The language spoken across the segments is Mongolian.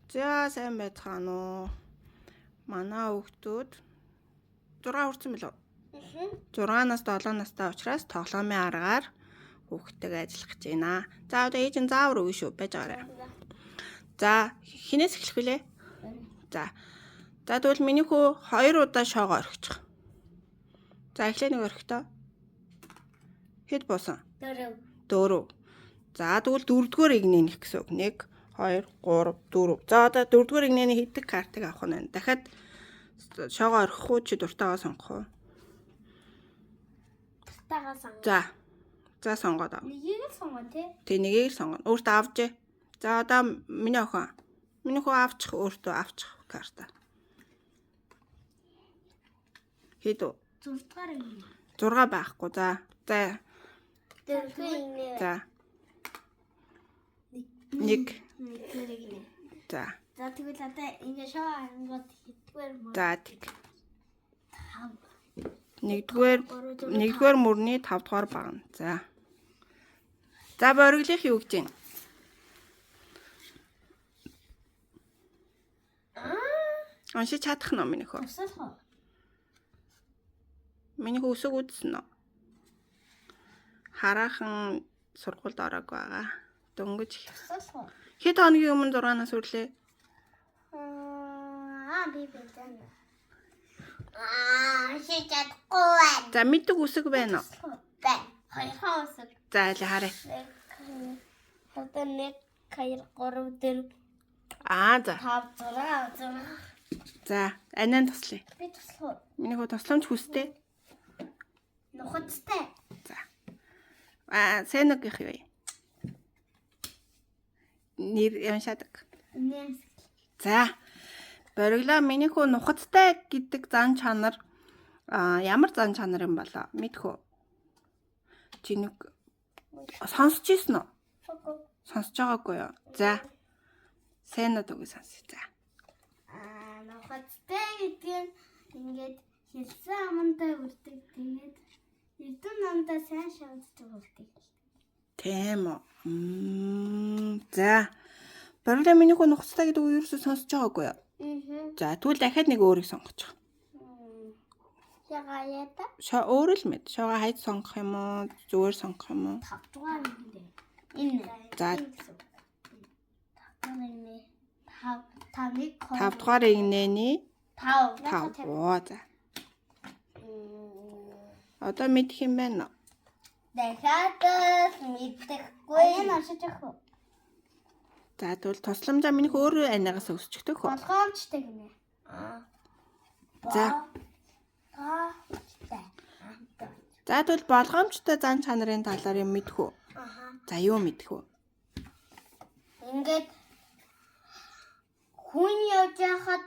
За сайн байцгаана уу. Манай хүүхдүүд 6 хүрсэн билүү? 6-наас 7 настай учраас тоглоомын аргаар хүүхдтэйгээ ажиллах гэж байна. За одоо ээж нь заавар өгнө шүү. Байж байгаарай. За хинээс эхлэх вүлээ? За. За тэгвэл миний хүү 2 удаа шоогоо орхичих. За эхлээ нэг орхитоо. Хэд буусан? 4. За тэгвэл 4-р игнээх гэсэн үг. 1 2 3 4. За одоо 4-р игнэний хэдэг картыг авах нь байна. Дахиад шоогоо орхих уу чи дуртайгаа сонгох уу? Дуртайгаа сонгоо. За. За сонгоод ав. Нэгийг л сонгоо тий. Тэг нэгийг л сонгоно. Өөртөө авчээ. За одоо миний охин. Миний хүү авчих өөртөө авчих карта. Хэд үү? 6-р игнэ. 6 байхгүй. За. За. 4-р игнэ. За. 1 1-р игнэ. За. За тэгвэл одоо ингэ шоо ангууд хэдгээр мөр. За тэг. 5. 1-р мөрний 5-р багна. За. За бориглих юу гэж байна? Уншиж чадах нь миний хөө. Өсөлхөө. Миний хөө өсөг үзсэн нь. Хараахан сургуульд ороог байгаа. Дөнгөж Өсөлхөө. хэд хоногийн өмнө 6-наас үрлээ? Би бэлэн. Шийдэхгүй байна. За мэддэг үсэг байна уу? Байна. 2 өсөг. За или харъя. Одоо 1 2 3 4 За. 5 6. За, анаа туслая. Би туслах уу? Миний хөө тусламж хүстэй. Нухацтай. За. Сайн нэг их юу? Нэр уншаадаг. Нэмс. За. Бориглоо миний хөө нухацтай гэдэг зан чанар ямар зан чанар юм болоо? Мэдхүү. Чи нэг сонсч ийсэн үү? Сонсож байгаагүй юу? За. Сайн уу үгүй сонсъё. За. Нухацтай гэдэг нь ингээд хэлсэн амандаа үрдэг. Тэгээд эрдэн намдаа сайн шавддаг үрдэг. Тийм үү. За. Бориглоо миний хөө нухацтай гэдэг үг ерөөсөө сонсож байгаагүй юу? За, тэгвэл дахиад нэг өөрийг сонгочих. Ягаа яда? Өөр л мэд. Шоогоо хайд сонгох юм уу? Зүгээр сонгох юм уу? 5 дугаар юм. Энэ. За. 5 дугаар игнэний 5. Оо за. Одоо мэдэх юм байна уу? Дахиад мэдхгүй. Энэ ашиж явах уу? За тэгвэл тусламжаа миний өөр анигаас өсчихдөг хөө. Болгоомжтой гинэ. За. За тэгвэл болгоомжтой зан чанарын талаар юм мэдэх үү? За юу мэдэх үү? Ингээд хүн явж байхад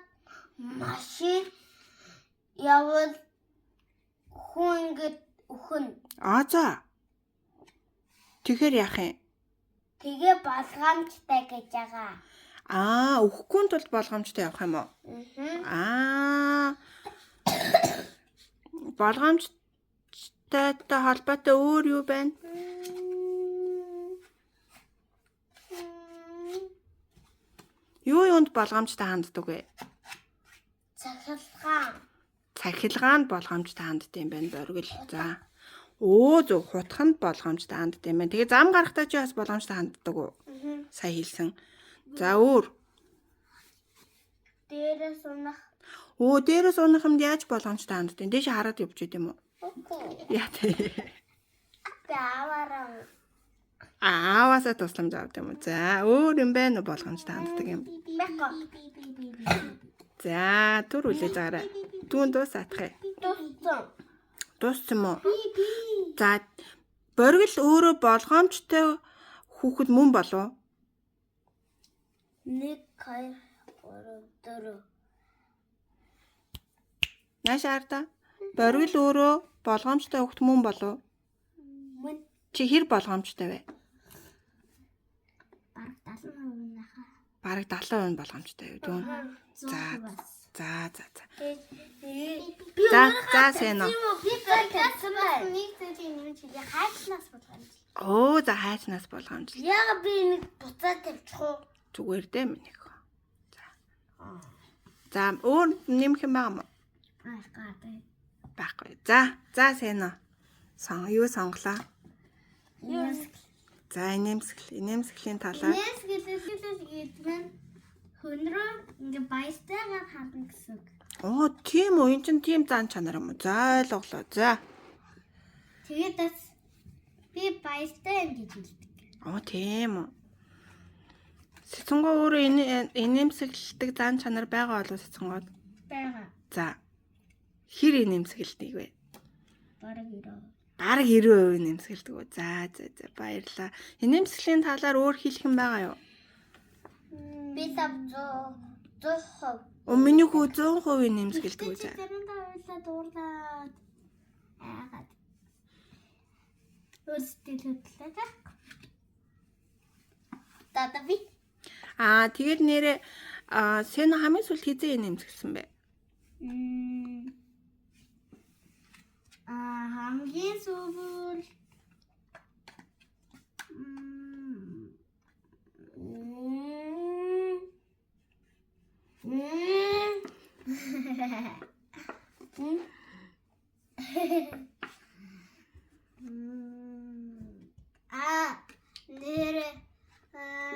машин явал хүн ингээд өхөн. За. Тэгэхээр яах юм? Тэгээ болгоомжтой гэж байгаа. Өхгүй тул болгоомжтой явах юм уу? Болгоомжтойтой холбоотой өөр юу байна? Юу юунд болгоомжтой ханддаг вэ? Цахилгаан болгоомжтой ханддаг юм байна боргил. За. Зөв хутганд болгоомжтой ханддаг юм байна. Тэгээ зам гарахтаа чи бас болгоомжтой ханддаг уу? Сайн хэлсэн. За өөр. Дээрээс унах. Дээрээс унах юмд яаж болгоомжтой ханддаг? Дээш хараад явж идэм үү? Яа тий. Тавараа. Ааваасаа тусламж авдаг юм уу? За өөр юм байна уу болгоомжтой ханддаг юм? За түр үлээ заарай. Түүн дуусаадах юм. Дууссан юм уу? За боргил өөрөө болгоомжтой хүүхэд мөн болов? 1 2 3 4. Наашаарда. Боргил өөрөө болгоомжтой хүүхэд мөн болов? Мөн. Чи хэр болгоомжтой вэ? Бараг 70% нахаа. Бараг 70% болгоомжтой юу дүү? За. За сайн уу. Би барьсан байна. Нэг зүйлийг нэмж хэлээ. Хайцнаас болгоомж. За хайцнаас болгоомж. Яга би нэг буцаад тавьчих уу? Зүгээр дээ минийх. За. За өөр нэмэх юм байгаа мó? Гаатай. Байхгүй. За сайн уу. Юу сонглоо? За инээмсэглэлийн талаар. Инээмсэглэл гэдэг нь хөнрөө ингээ баяртайгаар хандна гэсэн үг. Оо тийм үү. Энд чинь тийм зан чанар юм уу? За ойлголоо. За. Тэгээд бас би баяртай юм гэж хэлдэг. Оо тийм үү. Сэцэнгөө өөрөө инээмсэглэлдэг зан чанар байгаа болов сэцэнгоод? Бага. За. Хэр инээмсэглэдэг вэ? Бараг 90%. Бараг 90% инээмсэглэдэг үү? За баярлалаа. Инээмсэглэлийн талаар өөр хэлэх юм байгаа юу? Би 100%. Миний хүү 100% инээмсэглэдэг үү? За. Заримдаа ойлаа дуурлаад. Яагаад? Өөрсдөө хөдлөө. Дада би. Тэгээд нэрээ Сэно хамгийн сүүлд хизээ инээмсэглсэн бэ? Хамгийн сүүл нэр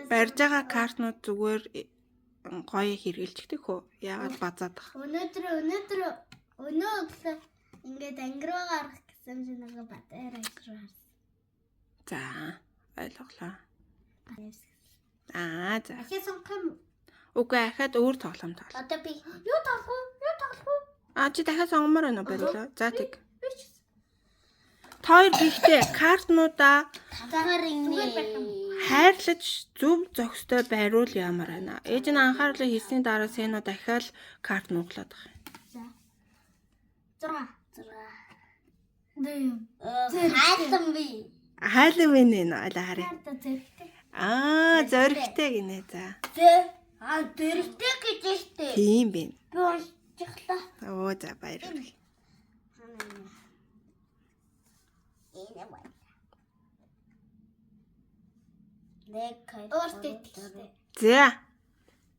Барьж байгаа картнууд зүгээр гоё хэрэгжилдэг хөө. Яагаад базаад ах? Өнөөдөр ингээд ангираа гарах гэсэн чинь нэг батар ажраа харсан. За ойлголоо. За. Ахи сонгох. Үгүй ахаад өөр тоглоом тоглоо. Одоо би юу тоглох вэ? Чи дахиад сонгомоор байна уу барилаа? За тэг. Тоор гэхдээ картнуудаа тагаар ингэ хайрлаж зөв зохистой байруул ямар байна. Ээж нь анхаарлаа хийсний дараа Сэно дахиад карт нуглаад байгаа юм. Хайлан би. Хайлан вэ нэ ойлаа харъя. Зоригтой гинэ за. Зоригтой гэж штэ. Тийм бэ. Би уншчихлаа. Оо за баярлалаа. Өөртөө ихтэй.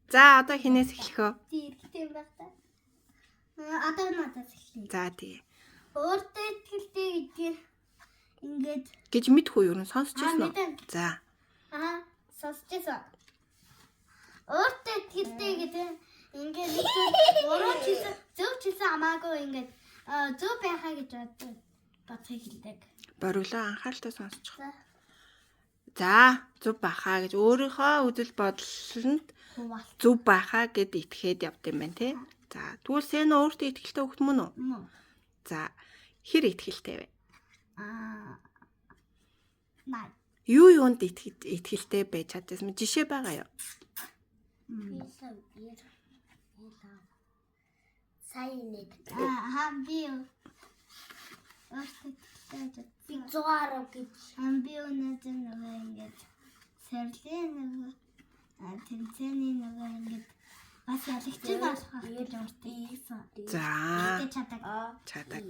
За одоо хинээс эхлэх вэ? Ихтэй юм байна та. Одоо надаас эхлэе. За тий. Өөртөө ихтэй гэдэг ингээд гэж мэдхгүй юу? Сонсч ирсэн үү? За. Сонсчихсан. Өөртөө ихтэй гэдэг ингээд уруу чилсэн зөв чилсэн хамаагүй ингээд зөв байхаа гэж бодхыг хэлдэг. Бориглоо анхааралтай сонсчих. За зөв бахаа гэж өөрийнхөө үзэл бодлолд зөв бахаа гэд итгээд явд юм байна тий. За тэгвэл Сэно өөртөө итгэлтэй хөхт мөн үү? За хэр итгэлтэй вэ? Наа. Юунд итгэлтэй байж чадсан жишээ байгаа юу? Сайн нэг. Би өөртөө би 110 гэж би өнөөдөр нөгөө ингээд сэрлийн нөгөө тэмцээний нөгөө ингээд бас ялэгчд болох гэж уртсан. За. Чадаг.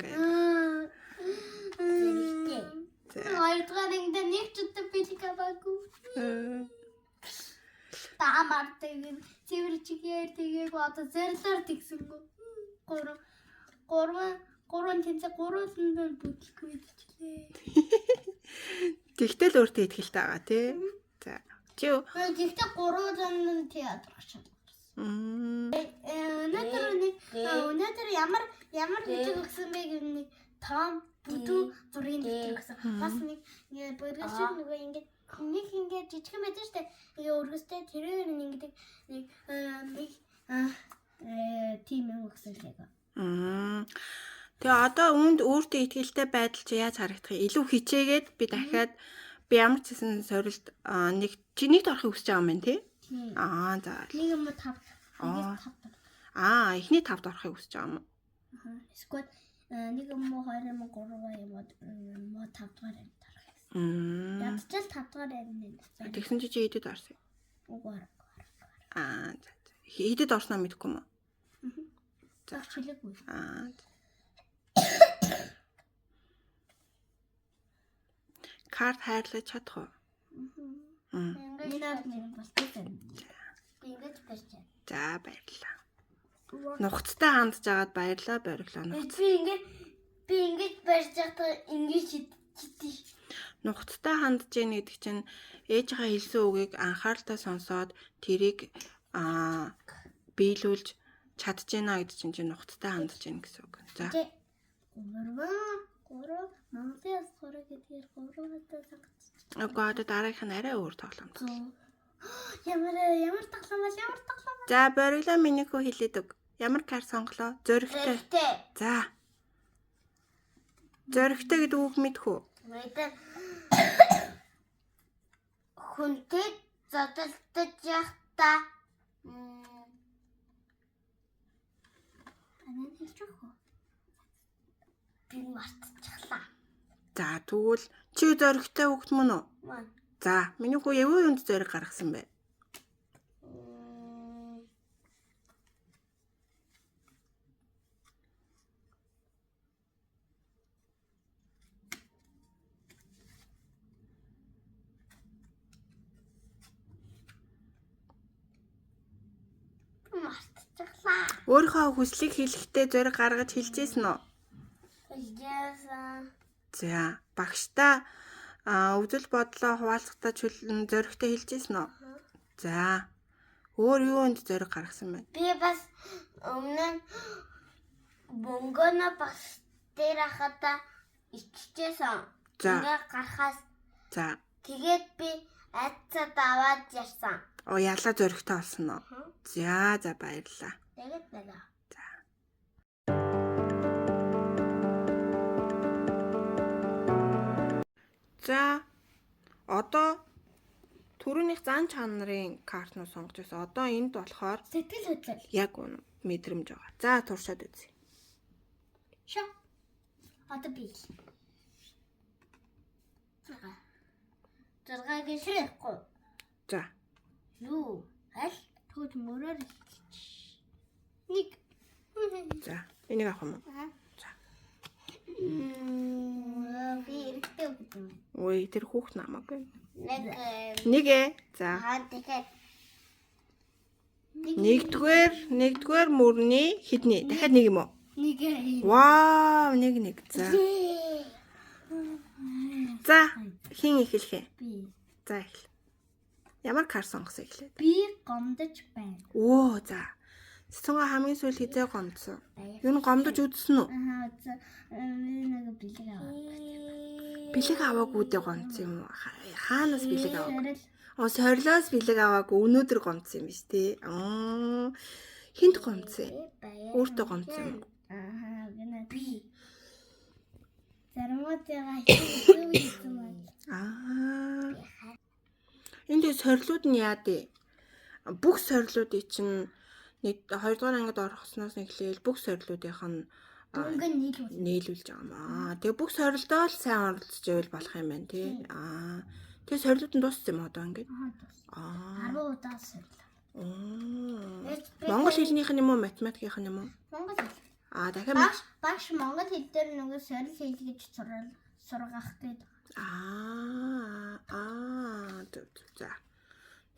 Хоёрдугаар ингээд нэг ч удаа бэлэг аваагүй. Таамаар тэгээд цэвэрчгээр тэгээд одоо зэрлэр тэгсэнгүү. Гурван тэнцээ гурван бүтлэхгүй идчихлээ. Тэгтэл өөртөө итгэлтэй байгаа тий. За. Чи гэхдээ гурван театрч. Өнөөдөр ямар хичээл өгсөн бэ гэх нэг том бүтэн зургийн хичээл өгсөн. Бас нэг бүргэж нөгөө ингээд нэг ингээд жижигхан байдаг штэ. Тэгээ өргөстэй тэрээр ингээд нэг тим өгсөн лээ. Тэгээ одоо үүнд өөртөө итгэлтэй байдал чи яаж харагдах вэ? Илүү хичээгээд би дахиад би ямар ч гэсэн сорилт нэг чи нэгт орохыг хүсэж байгаа юм байна тий? За. Нэг юм 5. Эхний 5-д орохыг хүсэж байгаа юм уу? Эсвэл нэг юм 2 юм 3 юм 5 дугаар юм тарах. Ядчил 5 дугаар юм. Тэгсэн чи хэдэд орсон? Угаар. За. Хэдэд орсноо мэдэхгүй юм уу? За чилээгүй. Карт хайрлаж чадах уу? Ингээд болчихсон. би ингэж барьж байна. За баярлалаа. Нухацтай хандж агаад баярлалаа бориглоо нухц. Би ингэж барьж байхдаа ингэж чидээ. Нухацтай хандж яах гэдэг чинь ээжийнхээ хэлсэн үгийг анхааралтай сонсоод тэрийг биелүүлж чадчихна гэдэг чинь нухацтай хандж яах гэсэн үг. За. Гурав Монголын гурав гэдгээр гуравтай сангаж. Одоо дараагийнх нь арай өөр тоглоом. Ямар тоглоом бол? За бориглоо миний хөө хэлээд өг. Ямар кар сонголоо? Зөрөгтэй. За. Зөрөгтэй гэдэг үг мэдхүү? Мэдэн. Хүнтэй зодтолдож явахдаа анаа хэлж өгөө. Би мартчихлаа. За тэгвэл чи зөрөгтэй хөгт мөн үү? Мань. За миний хөө явуу юунд зөрөг гаргасан бэ? Мартчихлаа. Өөрийнхөө хүслийг хэлэхдээ зөрөг гаргаж хэлжсэн үү? Хэлжсэн. За багштай үзэл бодлоо хуваалцахдаа зөрөгтэй хэлжсэн үү? За. Өөр юунд зөрөг гаргасан бэ? Би бас өмнө бөнгөнө бас дээр хахада иччихсэн. За. Ингээ гарахаас. За. Тэгээд би айцад аваад ярьсан. Ялаа зөрөгтэй болсон уу? За баярлалаа. Тэгээд байна. За. Одоо түрүүнийх зан чанарын картнууд сонгож байсан. Одоо энд болохоор Сэтгэл хөдлөл. яг үнэ мэдрэмж байгаа. За туршаад үзье. Шо. Одоо би. Зургийг ширэхгүй. За. Юу? Аль төгж мөрөөр нэг. За. Энийг авах юм уу? За. Би ирэхтэй үгүй. Ой, тэр хүүхд намаагүй. Нэг. За. Тэгэхээр Нэгдүгээр мөрний хэдний? Дахиад нэг юм уу? нэг. Вау, нэг. За. За, хин эхлэх юм? Би. За эхэл. Ямар кар сонгосон эхлээд? Би гомдож байна. Оо, за. Цэцэнгээ хамгийн сүүл хизээ гомдсон. Юу н гомдож үзсэн үү? Нэг бэлэг аваа. Бэлэг аваагүй дээ гомдсон юм уу? Хаанаас бэлэг аваагүй? Сорилоос бэлэг аваагүй өнөөдөр гомдсон юм биш тий. Хинт гомдсон? Өөртөө гомдсон юм уу? Гэнэ би. Зармаатайгаа хийсэн байна. Энд сорилууд нь яа дээ? Бүх сорилуудыг чинь нэг 2 дугаар ангид орохсноос эхлээл бүх сорилуудынх нь дөнгөн нийлүүлж байгаа юм аа. Тэгээ бүх сорилдоо л сайн оролцож байвал болох юм байна тий. Тэгээ сорилууд нь дууссан юм одоо ингээд. 10 удаа сорилоо. Монгол хэлнийх нь юм уу, математикийнх нь юм уу? Монгол хэл. Дахиад багш монгол хэл дээр нөгөө сорил хэл гэж сургах гэдэг.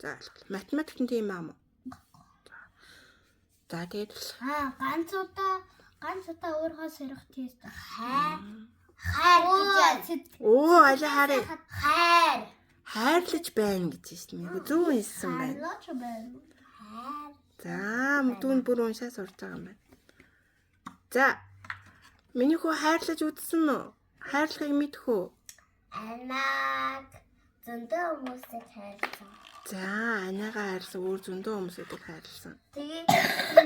За. Математик нь тийм аа. За тэгээд ганц удаа өөрөө сорих тест. Хайр гэж. Аль харъя. Хайрлаж байна гэж байна. Зөв хэлсэн байна. За, дүүн бүр уншаа сурж байгаа юм байна. За. Миний хүү хайрлаж үзсэн үү? Хайрлахыг мэдэх үү? Анаг зөндөө хүмүүсийг хайрлсан. За, анагаа хайрлсан, өөр зөндөө хүмүүсийг хайрлсан. Тэгээд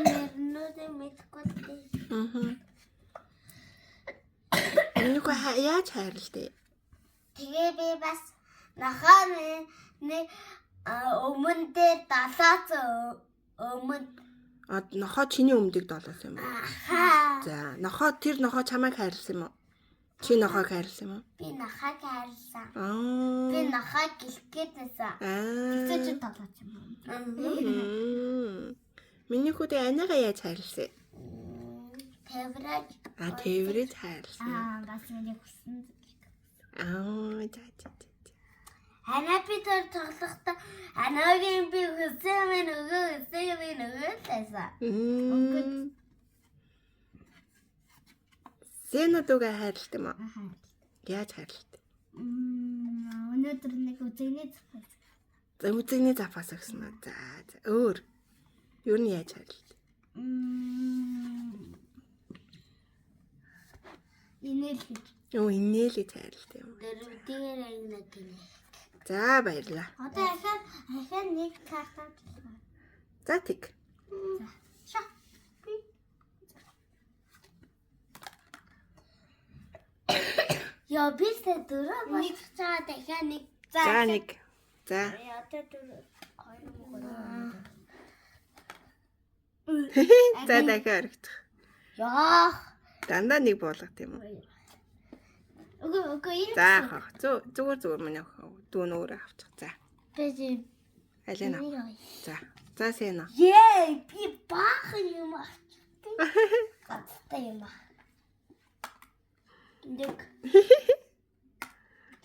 нэрнүүдийг мэдхгүй дээ. Миний хүү яаж хайрлаа? Тэгээ би бас нахаа нэг өмнө дээр 700 өмнө нохоо чиний өмнөдөг долоос юм байна. За, тэр нохоо чамайг хайрлсан юм уу? Чи нохоог хайрлсан юм уу? Би нохоог хайрлсан. Би нохоог гэлтгээд байсан. Тэсэж долооч юм. Миний хүү анагаа яаж хайрлсан? Тэврэж. Тэврэж хайрлсан. Бас миний хүссэн. За. Анапитер тоглохдоо анагийн би хүсэмэн лайса. Сэнодуга хайрлт юм уу? Яаж хайрлт? Өнөөдөр нэг үзэгний запас. За үзэгний запас гэсэн үү? За өөр. Юу нь яаж хайрлт? Инээл гэж. Юу инээл гэж хайрлт юм. Дөрөвдүгээр ангина гинэ. За баярлаа. Одоо ахаа нэг карт авчихлаа. За тэг. За. Шаа. Яа бисээ дөрөв болох цаа дахиа нэг. За нэг. За. Одоо дөрөв. За дахиад оргидох. Яах. Дандаа нэг болгох юм уу? Үгүй энэ. За хаа. Зүгээр миний дүүн өөрөө авчих. За. Бэж. Алина. За. За сэнэ. Yay! Би баахан юм авчих. Гацтай юм ба. Нэг.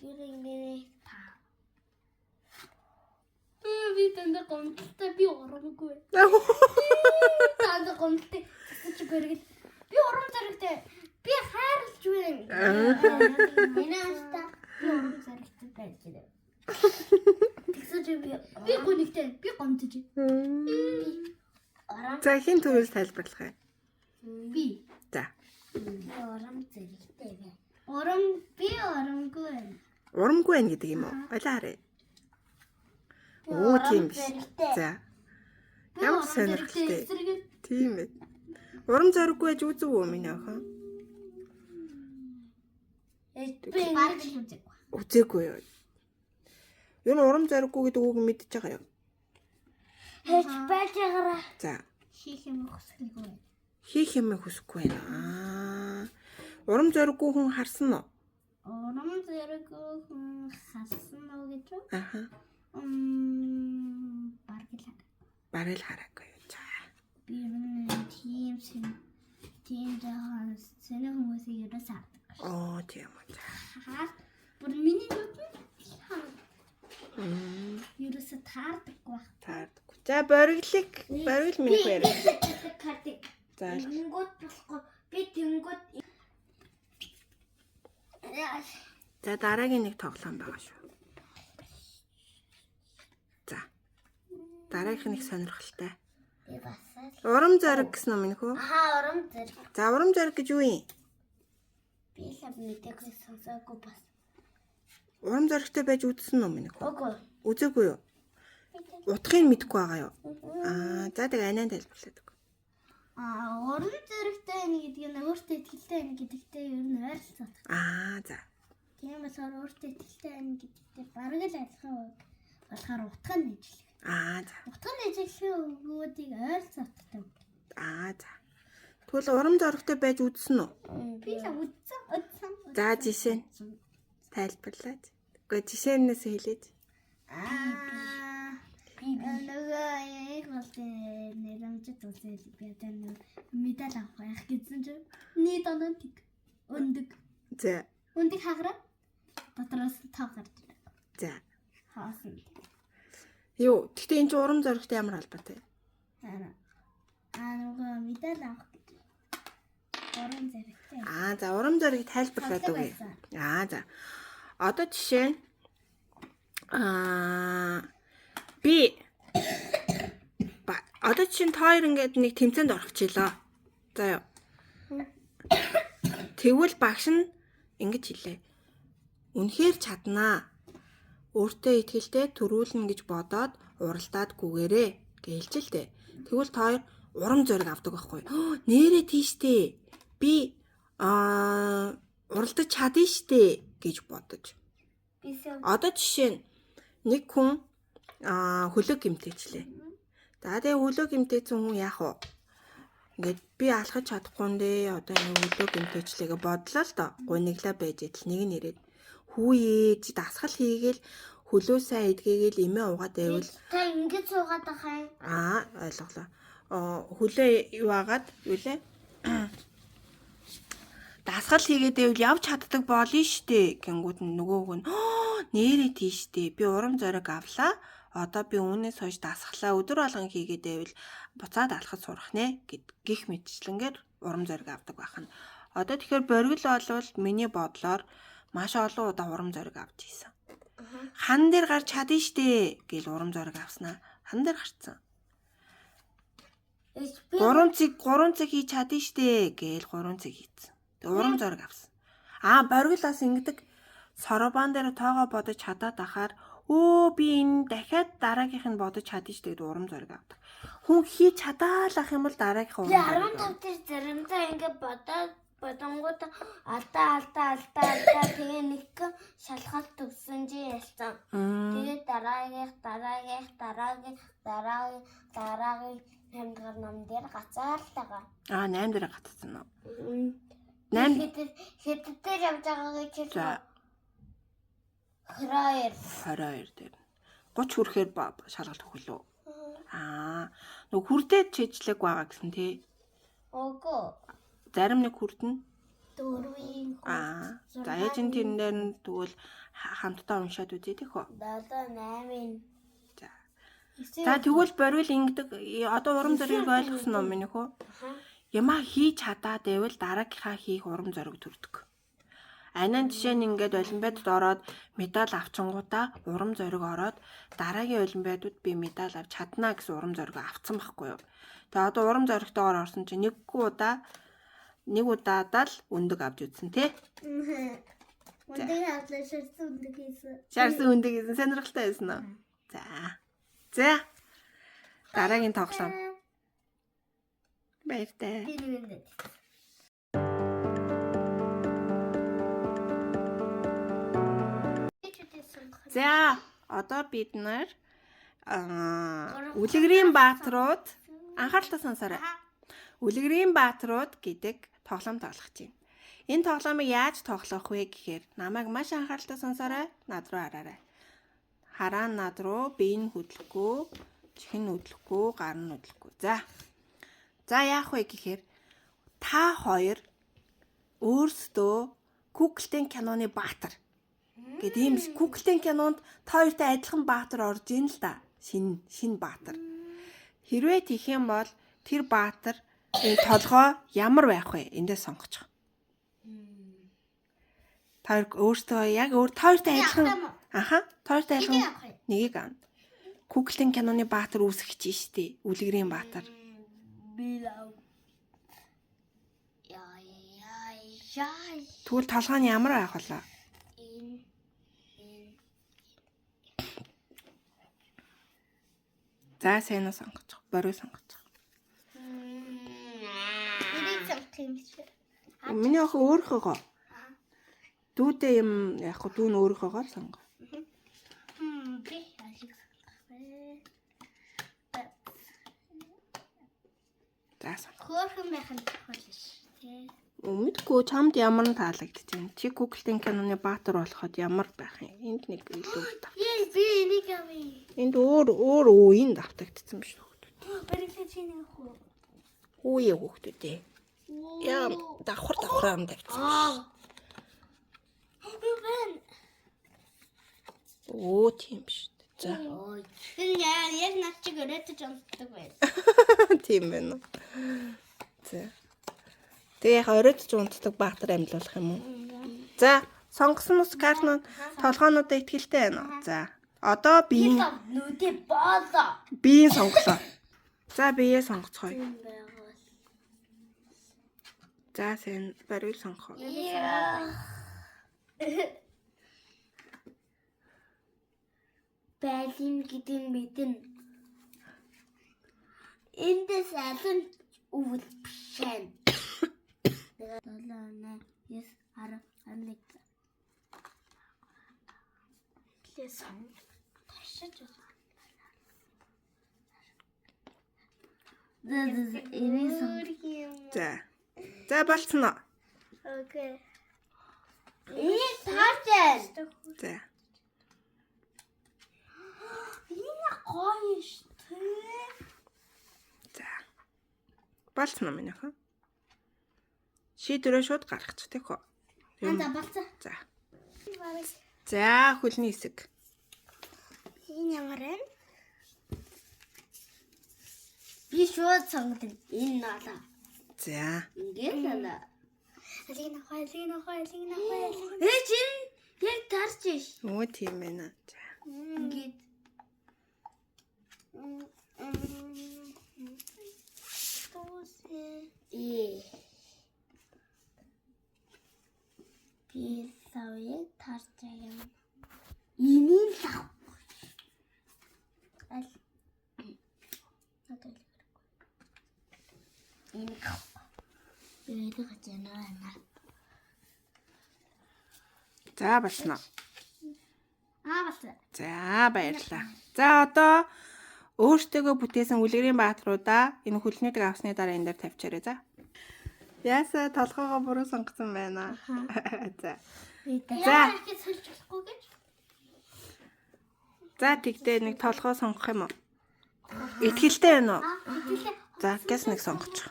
Гэрэнгээ та. Би тэнд гомдолтой би урамгүй. Танд гомдолтой чи бэргэл. Би урам зэрэгтэй. Би хайрлж байна. Минаста би урам зэрэгтэй байж байна. Тэгсэж би гонигтэй. Би гомдож. За хин төрөөс тайлбарлах юм. Би. За. Урам зэрэгтэй байна. Урамгүй байна. Урамгүй байна гэдэг юм уу? Ойлаа харъя. Оо тийм биш. За. Ямар сонирхолтой. Тийм ээ. Урам зориггүй байж үзв үү миний охин? Би ингэж үзээгүй. Үзээгүй юу? Юу н урам зориггүй гэдэг үг мэдчихэж байгаа юу? Heç байж байгаараа. За. Хийх юм хүсэхгүй байна. Хийх юм хүсэхгүй байна. Урам зориггүй хүн харсан уу? Урам зориггүй хүн харсан уу гэж үү? Аха. Бараг л хараагүй юу. За. Би тийм жаахан сэнэ хүмүүсийг ерөөс хардаг. Оо тийм үү. Хаа. Бүр миний нүд ерөөс таардаггүй байх. Таардаггүй. За боригл миний яриа. Картик. За. Тэнгууд болохгүй. Би тэнгууд. За дараагийн нэг тоглоом байгаа шүү. За. Дараагийнх нэг сонирхолтой. Би басаа. Урам зориг гэсэн юм нөхөө. Аха, урам зориг. За урам зориг гэж юу юм? Би л мэдээгүй сонсоогүй бас. Урам зоригтой байж үзсэн юм нөхөө. Үгүй. Үзээгүй юу? Утгыг мэдэхгүй байгаа юу? За тэг анаа тайлбарлаад өг. Урам зоригтой байна гэдэг нь өөртөө итгэлтэй байна гэдэгтэй ер нь ойролцоо. За. Тийм болохоор өөртөө итгэлтэй байна гэдэгтэй бараг л адилхан болохоор утга нь нэжлэх. За. Утга нь нэжлэхийн өгөөдийг ойролцоо утгатай. За. Тэгвэл урам зоригтой байж үзсэн үү? Би л үзсэн. За жишээ нь тайлбарлаад. Гэхдээ жишээнээс хэлээд. Нөгөө яг бол нэрэмжид үзэл би одоо медаль авах байх гэсэн чинь нийт онотик өндөг. За. Өндөг хаграа дотроос тав гарч ирээ. За. Хаасан. Юу, гэхдээ энэ ч урам зоригтой ямар албатай? Нөгөө медаль авах гэж. Урам зоригтой. За урам зориг тайлбарлаад үгүй. За. Одоо жишээ нь би одоо чинь тоор ингээд нэг тэмцээнд орох чилээ. За юу. Тэгвэл багш нь ингэж хэлээ. Үнэхээр чаднаа. Өөртөө итгэлтэй төрүүлнэ гэж бодоод уралдаад гүгээрээ гэж хэлж л дээ. Тэгвэл тоор урам зориг авдаг байхгүй. Нэрээ тийштэй. Би уралдаж чадна штэ гэж бодож. Одоо жишээ нь нэг хүн хөлөг гэмтээчлээ. За тэгээ хөлөг гэмтээсэн хүн яах вэ? Ингээд би алхаж чадахгүй нэ одоо нэг хөлөг гэмтээчлээгээ бодлоо л доо. Гуниглаа байж идэл нэг нь ирээд хүүе чи дасгал хийгээл хөлөөсөө идгээгээл эмээ угаад байвал та ингэж суугаад байгаа юм. Ойлголоо. Хөлөө юу агаад юу лээ? дасгал хийгээд байвал явж чаддаг болно штэ гингүүд нөгөөг нь нэрээ тийштэй би урам зориг авлаа. Одоо би үүнээс хойш дасгалаа өдөр болгон хийгээд байвал буцаад алхаж сурах нэ гих мэтчлэнгээр урам зориг авдаг байна. Одоо тэгэхээр боргил болвол миний бодлоор маш олон удаа урам зориг авч ийсэн. Хан дээр гарч чадна штэ гэж урам зориг авснаа. Хан дээр гарцсан. 3 цаг хийж чадна штэ гэж 3 цаг хийсэн. Тэг урам зориг авсан. Боргилаас ингэдэг соробан дээр тоогоо бодож чадаад ахаар би энэ дахиад дараагийнх нь бодож чадна штэ гэдэг урам зориг авдаг. Хүн хийж чадаалах юм бол дараагийнхаа урам зориг. 15 дээр заримдаа ингэ бодонгууд алдаа тэгээ нэг шалгалт төгсөн чи ялцсан. Тэгээд дараагийн 8 дахь ном дээр гацаал тагаа. 8 дээр гацсан уу? 8 хэддээр явж байгаагийг хэлээ. 22 дээр 30 хүрэхээр шалгалт өгөх лөө. Нөгөө хүрдээд чэжлэг байгаа гэсэн тий. Үгүй. Зарим нэг хүрдэнэ. 4-ийн. За ээжин тэрнээр нь тэгвэл хамтдаа уншаад үзье тэхөө. 7 8-ийн. За тэгвэл борвил ингэдэг одоо урам зориг ойлгосон ном минь хөө. Ямаа хийж чадаад байвал дараагийнхаа хийх урам зориг төрдөг. Анаа жишээ нь ингээд олимпиадад ороод медаль авчингуудаа урам зориг ороод дараагийн олимпиадад би медаль авч чаднаа гэсэн урам зориг авцсан байхгүй юу. Тэгээ одоо урам зоригтойгоор орсон чинь нэг удаадаа л өндөг авч үзсэн тий. Өндөг авлаа шарсан өндөг хийсэн. Шарсан өндөг хийсэн сонирхолтой байсан уу? За. Дараагийн тоглоом. Баяртай. За, одоо бид нар Үлгэрийн баатрууд анхааралтай сонсоорой. Үлгэрийн баатрууд гэдэг тоглоом тоглох чинь. Энэ тоглоомыг яаж тоглох вэ гэхээр намайг маш анхааралтай сонсоорой. Над руу хараарай. Хараа над руу биеийг хөдлөхгүй, чихэн хөдлөхгүй, гар нь хөдлөхгүй. За яах вэ гэхээр та хоёр өөрсдөө Google-ийн киноны баатар гэдэг ийм Google-ийн кинонд та хоёртай адилхан баатар орж ийн л да. Шинэ баатар. Хэрвээ тийх юм бол тэр баатар толгой ямар байх вэ? Эндээс сонгочих. Та өөртөө яг та хоёртай адилхан та хоёртай адилхан нэгийг аав. Google-ийн киноны баатар үүсгэж штэ. Үлгэрийн баатар. Тэгвэл толгой нь ямар байх вэ? За сайн уу сонгочих. Бороо сонгочих. Энийг сонгох юм шиг. Миний охин өөрийнхөө. Дүүдээ юм яг хөө дүүн өөрийнхөөгоо сонгоо. Би алиг сонгох. За сонгоо. Хөөрхөн байх нь чухал ш. Тэ. Мэдгүй чамд ямар нь таалагдчих юм. Чи Google-ийн киноны баатар болоход ямар байх юм? Энд нэг илүү тав. Би энийг авъя. Энд өөр үеийн давтагдсан биш үү? Барилга чиний хөө. Үе хүүхдүүд ээ. Яа давхар ам тавьчихсан. Тийм биш. За. Энэ яг над чиг өрөөдөж унтдаг байл. Тийм байна. За. Тэгээ яг оройдч унтдаг баатар амьлуулах юм уу? За, сонгосон ус картнууд толгоонуудаа ихтгэлтэй байна уу? За. Одоо биеийн нүдэ боолоо. Биеийн сонголоо. За, биеэ сонгоцгоё. За, сайн барил сонгох. Байлин гэдэг мэдэн. Эндээс алин өвөл бишэн. 7 8 9 10 11. Лесон. Ташиж За. За болцсон уу? Окей. Таарч. За. Энэ гоё шүү. За. Болцсон уу минийх? Шийдвэрээ шууд гаргачих тийх үү? За болцоо. За. За, хөлний хэсэг. Энэ ямар вэ? Би шууд сонгодог. Энэ ноолоо. За. Ингээд байна. Алина хой. Чин яг тарч ш. Өө тийм байна. За. Ингээд. Би савыг тарч юм. Инийг лав. Аль. Энэ гав. Бид гэж яана. За, болсноо. Болсон. За, баярлалаа. За, одоо өөртөөгөө бүтээсэн үлгэрийн баатруудаа энэ хөлнүүдийг авсны дараа энэ дээр тавьчаарай. За. Яасаа толгоогоо буруу сонгосон байна. За. За. Яагаад сольж болохгүй гэж? За, тэгтээ нэг толгоо сонгох юм уу? Итгэлтэй байна уу? Итгэлтэй. За, гэс нэг сонгочих.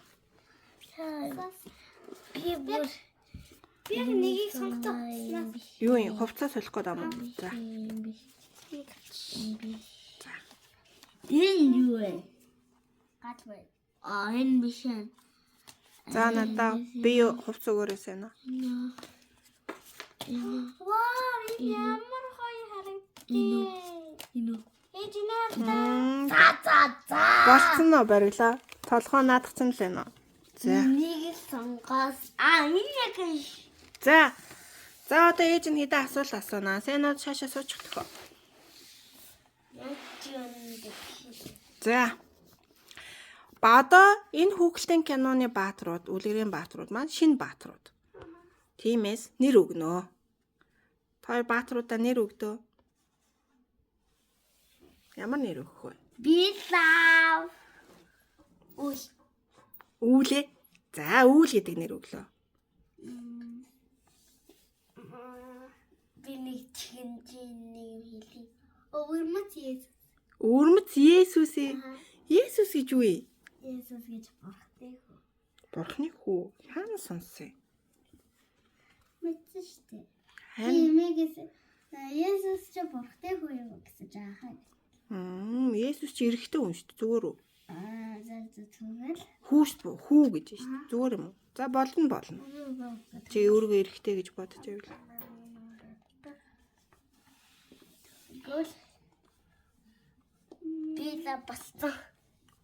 Би нэгийг сонгодог. Юу юм? Хувцас солих гээд юм уу? За. Энэ юу вэ? Гад вэ? Энэ биш ээ. За, надаа би хувцас өгөөрөөс байна. Вау, энэ ямар гоё харагдтыг. Эжинээ. За. Болцсон уу барилаа? Толгоо наадахсан л байна уу? За. Нэгийг сонгоос. Энэ яг. За. За, одоо ээж нь хэдэн асуулт асуунаа. Сэнод шаашаа суучих төхөө. За. Одоо энэ хүүхэлдэйн киноны баатрууд, үлгэрийн баатрууд маань шинэ баатрууд. Тиймээс нэр өгнө. Тэр баатруудаа нэр өгдөө. Ямар нэр өгөх вэ? Би лав. Үүлээ. За, үүл гэдэг нэр өглөө. Би нэг чинжин хэлий. Өвөрмөц Есүс. Өвөрмөц Есүс ээ. Есүс гэж юу вэ? Есүс гэж бурхтай хөө. Бурхны хүү. Хаана сонссон? Мэдсэн шүү дээ. Харин Эмээгээс Есүс ч бурхтай хөө юм гэсэн жаахаа. Есүс чи эрэхтэй хүн шүү дээ. Зүгээр үү? За зүгээр. Хүү гэж шүү дээ. Зүгээр юм уу? За, болно. Чи өөрийгөө эрэхтэй гэж бодож байвал. Гол. Би la бассан.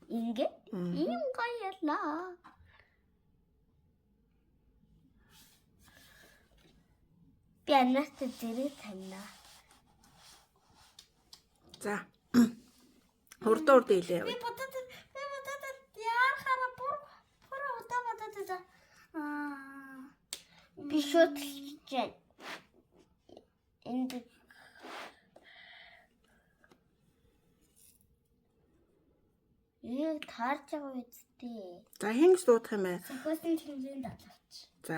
Ингээ. Ийм гоёлаа. Би анаас зэрэг таньнаа. За. Урд илээ. Би бодод яар хараа бүр удаа бодод. Би шууд хэлчихэ. Энд яг таарч байгаа үсттэй. За, хэнгс дуудах юм бэ? Сахиусын тэнгэрийн даалгавч. За.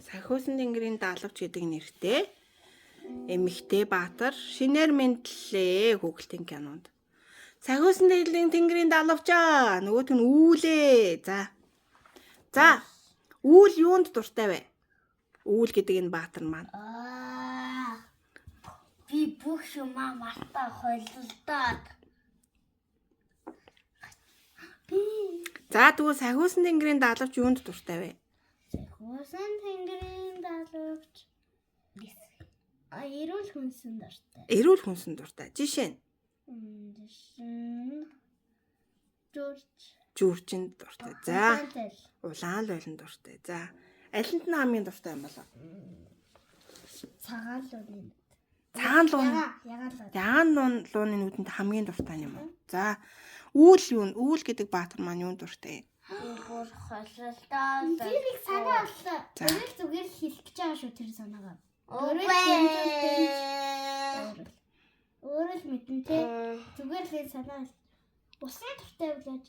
Сахиусын тэнгэрийн даалгавч гэдэг нэртэй эмэгтэй баатар шинээр мэдлээ хүүхэлдэйн кинонд. Сахиусын тэнгэрийн даалгавчаа нөгөөт нь үүлээ. За. Үүл юунд дуртай вэ? Үүл гэдэг энэ баатар маань. Би бүх юмаа мартаа хойлолдоод. За, тэгвэл сахиусын тэнгэрийн даалгавч юунд дуртай вэ? Сахиусын тэнгэрийн даалгавч эрүүл хүнсэн дуртай. Эрүүл хүнсэн дуртай. Жишээ нь Жүүрчинд дуртай. За. Улаан лууланд дуртай. За. Алинд нь хамгийн дуртай юм болоо? Цагаан лууны нүдэнд хамгийн дуртай юм уу? За. Үүл юу? Үүл гэдэг баатар маань юунд дуртай? Бүр хойлолдоо. Тэрийг санаа боллоо. Тэрийг зүгээр хэлэх гэж байгаа шүү тэр санаагаа. Өөрөө л мэдэн те. Зүгээр л санаа. Усан дуртай үлээж.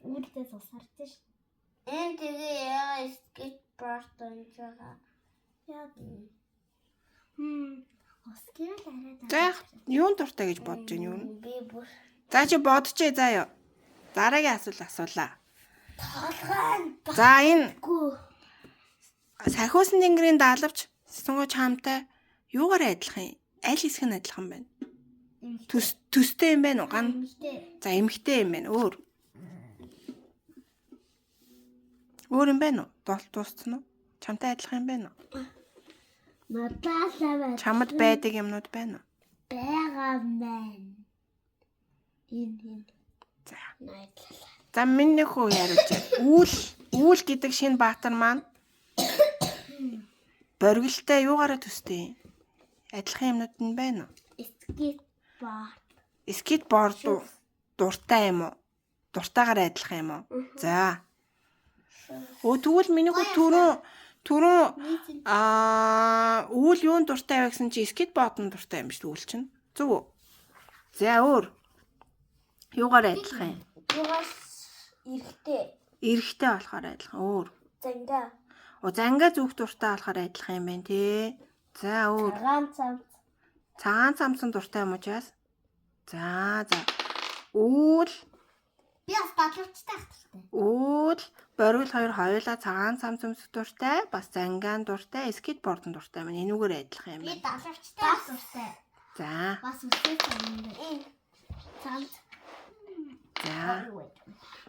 Үүдээс ус хардаг ш. Энэ тэгээ яа скейтборд онж байгаа. Яа. Ус гэрэл арай. За, юунд дуртай гэж бодож байна юу? Би бүр. За, чи бодчихъя заа юу. Дараагийн асуулт асуулаа. Толгой. За, энэ Сахиусан тэнгэрийн даалгавч Сонгоо чамтай юугаар адилхан юм? Аль хэсэг нь адилхан байна? Төстэй юм байна уу? За эмхтэй юм байна. Өөр юм байна уу? Дууссан уу? Чамтай адилхан юм байна уу? Надаас Чамд байдаг юмнууд байна уу? байгаа маань. За. За миний хөө яриуч. Үүл гэдэг шинэ баатар маань боргилтай юугаараа төстэй? Адилхан юмнууд нь байна уу? Скейтборд дуртай юм уу? Дуртайгаар адилхан юм уу? За. Тэгвэл миний хөө түрүүн үүл юунд дуртай вэ гэсэн чи скейтбордын дуртай юм шүү дээ үүл чинь. Зөв үү? За өөр. Юугаар адилхан юм? Юугаас Эрэхтэй болохоор адилхан. Өөр. Занга. Занга зүөх дуртай болохоор адилхан юм байна тий. За өөр. Цагаан цамцсан дуртай юм уу чаас? За. Үүл. Би бас дадлуучтай ахтай. Үүл боргил хоёр хоёулаа цагаан цамцсан дуртай, бас зангаан дуртай, скейтбордын дуртай маань энүүгээр адилхан юм Би байна. дадлуучтай дуртай. За. Бас үстэй юм. Цамц. За.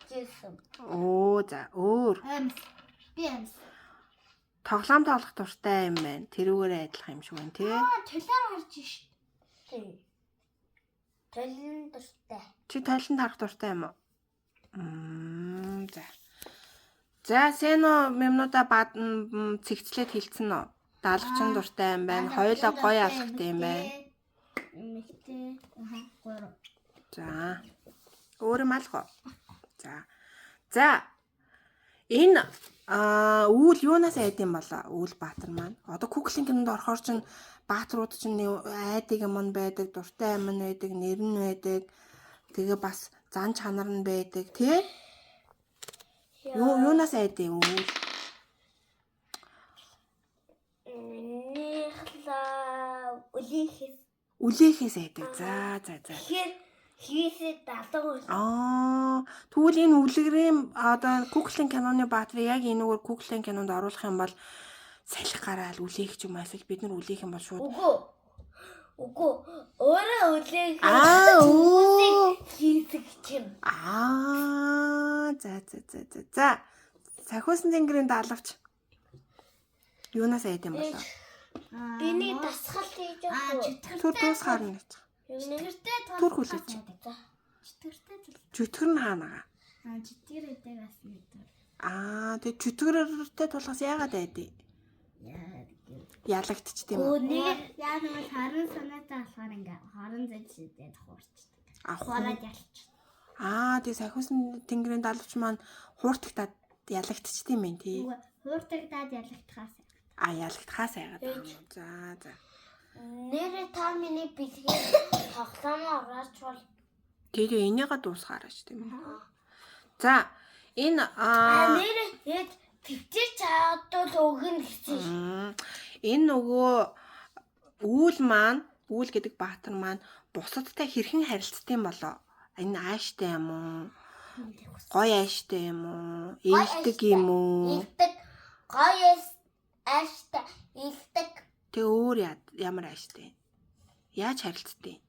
Жисэн. За өөр. Би амс. Тоглоом тоглох дуртай юм байна. Тэрүүгээр адилхан юм шиг байна тий. Толоор харж шít. Толын дуртай. Чи толинд харах дуртай юм уу? За. За сено юмнуудаа цэгцлээд хэлсэн нь. Даалгачин дуртай юм байна. Хоёулаа гоё алхахтай юм байна. Мэгтэй. Гурав. За. Өөр юм алах уу? За. Энэ үүл юунаас айдсан болоо? Үүл баатар маань. Одоо Куклийн кинонд орохоор чинь баатрууд чинь айдаг юм байдаг, дуртай юм байдаг, нэр нь байдаг. Тэгээ бас зан чанар нь байдаг, тий? Юунаас айдсан үүл? Үлээхээс айдаг. За. Хийсээ даалгавар. Тэгвэл энэ үлгэрийн одоо Куклийн киноны баатар яг энэгээр Куклийн кинонд оруулах юм бол салхи гараал үлээх ч юм эсвэл бид нар үлээх юм бол шууд. Үгүй. Өөрөө үлээх. Хийсэг чинь. За. Сахиусан тэнгэрийн даалгавч юунаас айдсан болоо? Биний дасгал хийж байгаа. Түр дуус харна гэж. Түр хүлээч. Чөтгөр нь хаанаа? Чөтгөр эдэг бас нэгдүгээр. Тэг чөтгөртэй тулгаас яагаад айдээ? Ялагдчих тийм үү? Яг нэг харин санаатай болохоор ингээ хорон зэд шидээд хуурчдаг. Хуураад ялч. Тэг сахиусан тэнгэрийн даалгавч маань хууртагтаад ялагдчих тийм ээ тий. Хууртагтаад ялагдахаас. Ялагдахаас айгаад байгаа юм. За. Нэрэ та миний бэлгийн тоглоомоо орооч бол тэгээ энийгээ дуусгаараач тийм үү. За энэ нэрэ төвчээр чаадвал өгнө гэсэн. Энэ нөгөө үүл гэдэг баатар маань бусадтай хэрхэн харилцдаг юм болоо? Энэ ааштай юм уу? Гоё ааштай юм уу? Ээлдэг юм уу? Ээлдэг. Гоё ааштай ээлдэг. Тэг өөр ямар ааштай? Яаж харилцдаг?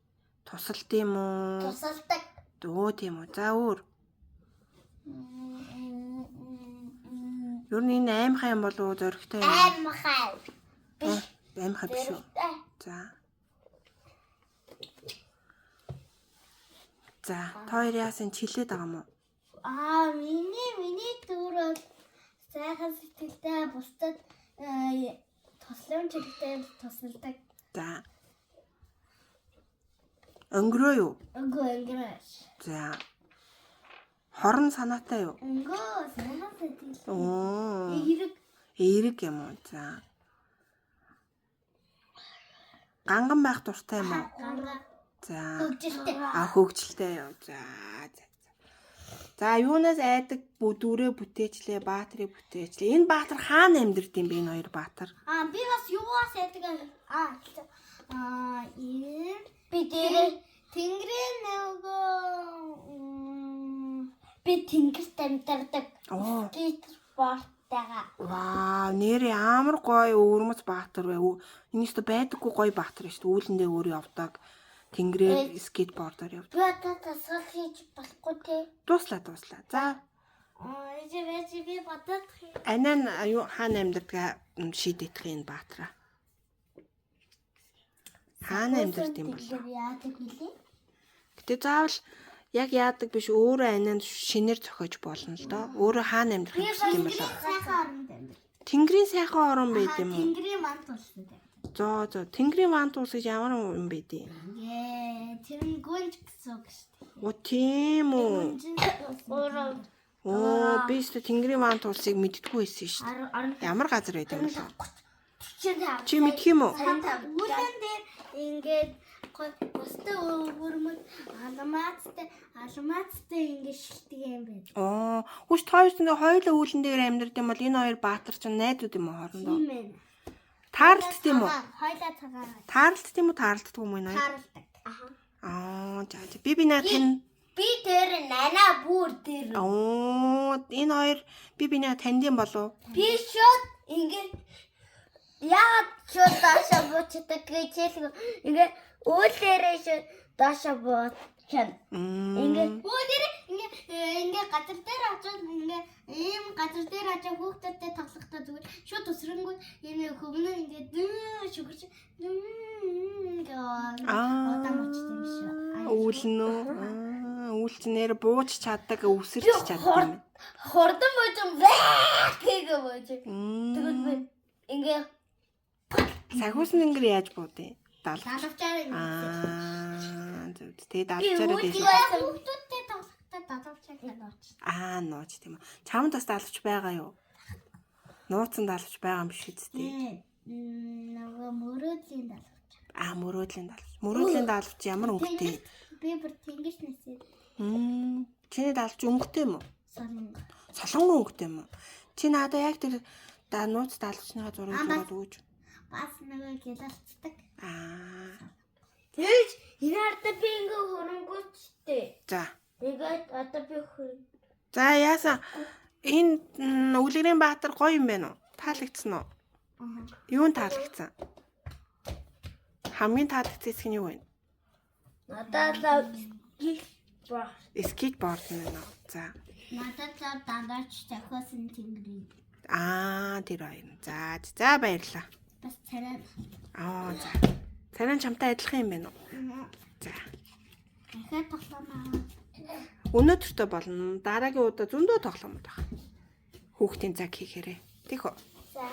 Тусалд юм уу? Тусалдаг. Дөө тийм үү. За өөр. Юу энэ аймхай юм болов уу зөрөгтэй юм? Аймхай. Аймхай биш үү? За, хоёр яасан чилээд байгаа юм уу? Миний төр бол сайхан сэтгэлтэй бусдад тослон чигтэй тусалдаг. За. Өнгөрөө юу? Өнгөрөө. За. Хорон санаатай юу? Санаатай тийм. Эерэг юм уу? За. Ганган байх дуртай юм уу? За. Хөгжилтэй. Хөгжилтэй юу? За, юунаас айдаг дүрээ бүтээчлээ, баатрыг бүтээчлээ. Энэ баатар хаана амьдард юм бэ энэ хоёр баатар? Би бас юугаас айдаг би дээр тэнгэрийн нөгөө би тэнгэрт амьдардаг. Скейтбордтайгаа. нэр ямар гоё өвөрмөц баатар вэ? Энэс тэ байдаггүй гоё баатар шүү дээ. Үүлэндээ өөр явдаг. Тэнгэрээр скейтбордоор явдаг. Би одоо тасгал хийж болохгүй те. Дуслаа. За. Би бодоод Анаа хаана амьдардаг шийдэх энэ баатараа. Хаана амьдардаг юм бол? яадаг нэлээ. Гэтэ заавал яг яадаг биш өөрөө анаанд шинээр зохиож болно л доо. Өөрөө хаана амьдрах хэрэгтэй юм болоо. Сайхан оронд амьд. Тэнгэрийн сайхан орон байд юм уу? Тэнгэрийн мант болсон дээ. Зөө. Тэнгэрийн вант ус гэж ямар юм бэ дээ? Тэр нь гүнж гэсэн үг шүү дээ. Оо тийм үү. Өөрөө Оо би ч тэнгэрийн вант усыг мэддэггүй байсан шүү дээ. Ямар газар байд юм бэ? Чи мэдх юм уу? Үүлэн дээр ингээд гостой өвөрмөд алмаацтай ингээд шилдэг юм байна. Оо хүч тойрч ингээ хоёулаа үүлэн дээр амьдард юм бол энэ хоёр баатар чинь найзууд юм уу хоорондоо? Тийм ээ. Таарлт юм уу? Хойлоо цагаараа. Таарлт юм уу? Таарлдаггүй юм уу? Тааралдаг. За. Би наа тань. Би тэр нана бүр тэр. Энэ хоёр би наа танд юм болов? Би шууд ингээд яагаад шууд даашаа буучдаг гэж хэлэв. Ингээд үүлээрээ шууд даашаа буучна. Ингээд ингээд газар дээр очоод ингээд ийм газар дээр очоод хүүхдүүдтэй тоглохдоо зүгээр шууд өсрөнгүүд энэ хөвнөө ингээд шүгэрч удаа мочд юм шиг. Үүлэн үү? Үйл чинь нэр бууж чаддаг, өсөрч чаддаг юм. Хордон божим гэгээ божим. Тэгвэл би ингээд Сахиус нь ингэ яаж буудیں۔ далавчаар зөв. Тэгээ далавчаараа дээш. хүүхдүүдтэй тоглохдоо далавчаар нууч. Нууч тийм үү. Чамд бас далавч байгаа юу? Нууцсан далавч байгаа юм биш үсттэй. Нөгөө мөрөөдлийн далавч. Мөрөөдлийн далавч. Мөрөөдлийн далавч ямар өнгөтэй? Би бүр тэнгис нэсээ. Чиний далавч өнгөтэй юм уу? Солонгон өнгөтэй юм уу? Чи надад яг тэр нууц далавчныхаа зургийг өгөөч. Бас нөгөө гялалцдаг. Тэгэж инаартай би ингээ хөрөнгөчтэй. За. Тэгээд одоо би хөрөнгө. За яасан энэ Үлгэрийн Баатар гоё юм байна уу? Таалагдсан уу? Юунд таалагдсан? Хамгийн таалагдсан хэсэг нь юу вэ? Надад скейтборд нь нэ. За. Надад дандаач тахиасан тэнгэрийн. Тэр хоёр. За баярлалаа. Бас царай. За. Царай чамтай адилхан юм байна уу? За. Дахиад тоглоомаа. Өнөөдөртөө болно. Дараагийн удаа зөндөө тоглоомод байна. Хүүхдийн цаг хийхээрээ. Тийх үү? За.